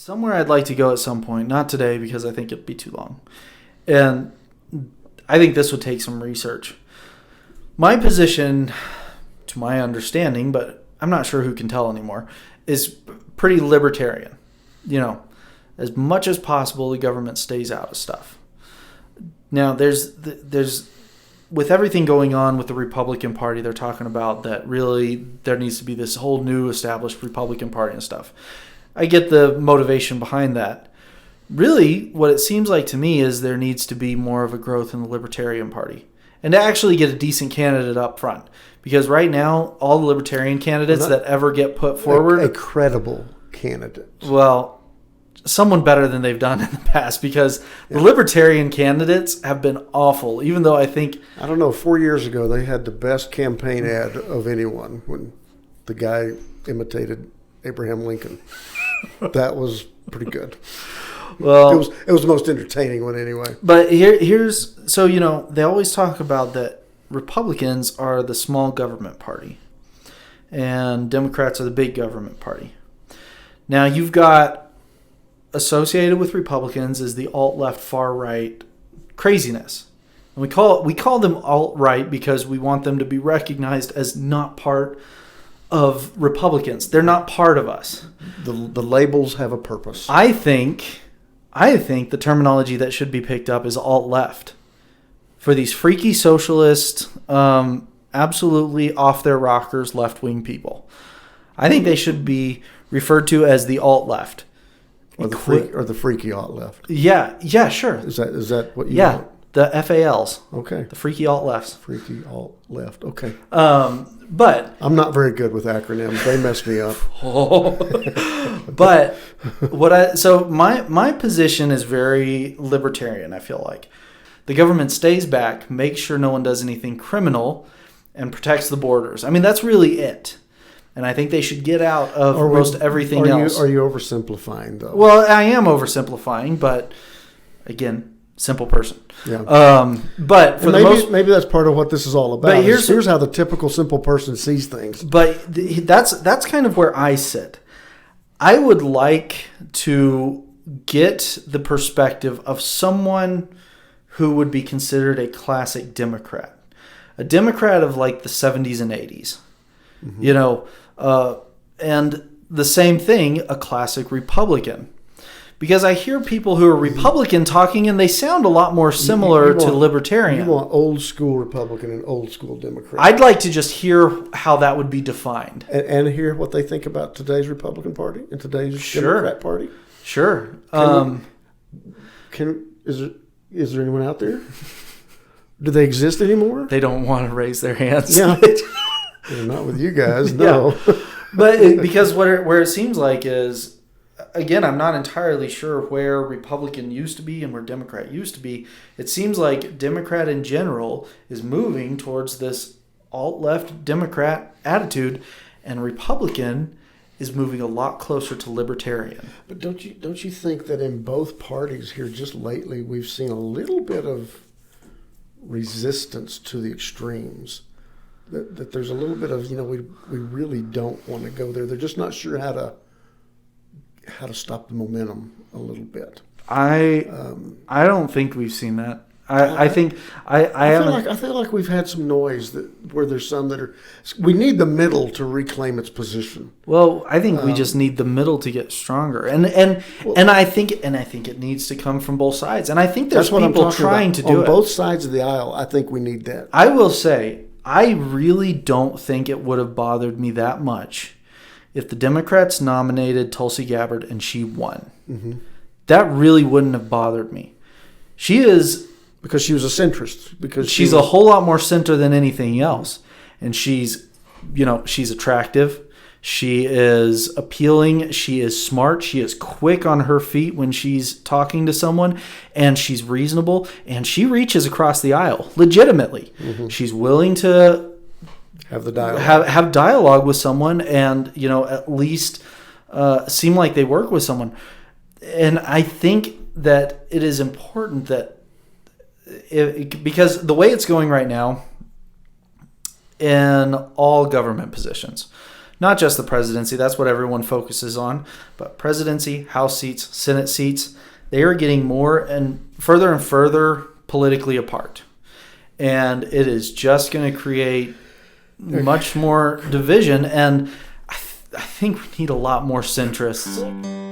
somewhere I'd like to go at some point. Not today because I think it'd be too long. And I think this would take some research. My position, to my understanding, but I'm not sure who can tell anymore, is pretty libertarian. As much as possible, the government stays out of stuff. Now, there's with everything going on with the Republican Party, they're talking about that really there needs to be this whole new established Republican Party and stuff. I get the motivation behind that. Really, what it seems like to me is there needs to be more of a growth in the Libertarian Party. And to actually get a decent candidate up front. Because right now, all the Libertarian candidates that ever get put forward... A credible candidate. Well, someone better than they've done in the past. Because the Libertarian candidates have been awful. Even though I think... I don't know, 4 years ago, they had the best campaign ad of anyone when the guy imitated Abraham Lincoln. That was pretty good. Well, it was the most entertaining one anyway. But here's so they always talk about that Republicans are the small government party, and Democrats are the big government party. Now you've got associated with Republicans is the alt-left far-right craziness, and we call them alt-right because we want them to be recognized as not part of Republicans. They're not part of us. The labels have a purpose. I think the terminology that should be picked up is alt-left. For these freaky socialist, absolutely off their rockers left-wing people. I think they should be referred to as the alt-left. Or the freaky alt-left. Yeah, sure. Is that what you want? The FALs. Okay. The freaky alt-lefts. Freaky alt-left. Okay. But I'm not very good with acronyms. They mess me up. But my position is very libertarian, I feel like. The government stays back, makes sure no one does anything criminal, and protects the borders. I mean, that's really it. And I think they should get out of most everything else. Are you oversimplifying, though? Well, I am oversimplifying, but again, simple person. Yeah. But for maybe that's part of what this is all about. But here's how the typical simple person sees things. But that's kind of where I sit. I would like to get the perspective of someone who would be considered a classic Democrat, a Democrat of like the 70s and 80s, and the same thing, a classic Republican. Because I hear people who are Republican talking, and they sound a lot more similar to Libertarian. You want old school Republican and old school Democrat. I'd like to just hear how that would be defined. And hear what they think about today's Republican Party and today's Democrat Party? Sure. Is there anyone out there? Do they exist anymore? They don't want to raise their hands. Yeah. Not with you guys, no. Yeah. But because where it seems like is... Again, I'm not entirely sure where Republican used to be and where Democrat used to be. It seems like Democrat in general is moving towards this alt-left Democrat attitude, and Republican is moving a lot closer to Libertarian. But don't you think that in both parties here just lately we've seen a little bit of resistance to the extremes? That there's a little bit of, we really don't want to go there. They're just not sure how to stop the momentum a little bit. I don't think we've seen that. I feel like we've had some noise where there's some that are. We need the middle to reclaim its position. Well, I think we just need the middle to get stronger, and I think it needs to come from both sides. And I think there's people trying to do it on both sides of the aisle. I think we need that. I will say, I really don't think it would have bothered me that much if the Democrats nominated Tulsi Gabbard and she won. Mm-hmm. That really wouldn't have bothered me. She is... Because she was a centrist. Because she's a whole lot more center than anything else. And she's attractive. She is appealing. She is smart. She is quick on her feet when she's talking to someone. And she's reasonable. And she reaches across the aisle, legitimately. Mm-hmm. She's willing to... Have the dialogue. Have dialogue with someone, and at least seem like they work with someone. And I think that it is important that because the way it's going right now in all government positions, not just the presidency, that's what everyone focuses on, but presidency, House seats, Senate seats, they are getting more and further politically apart. And it is just going to create much more division. And I think we need a lot more centrists.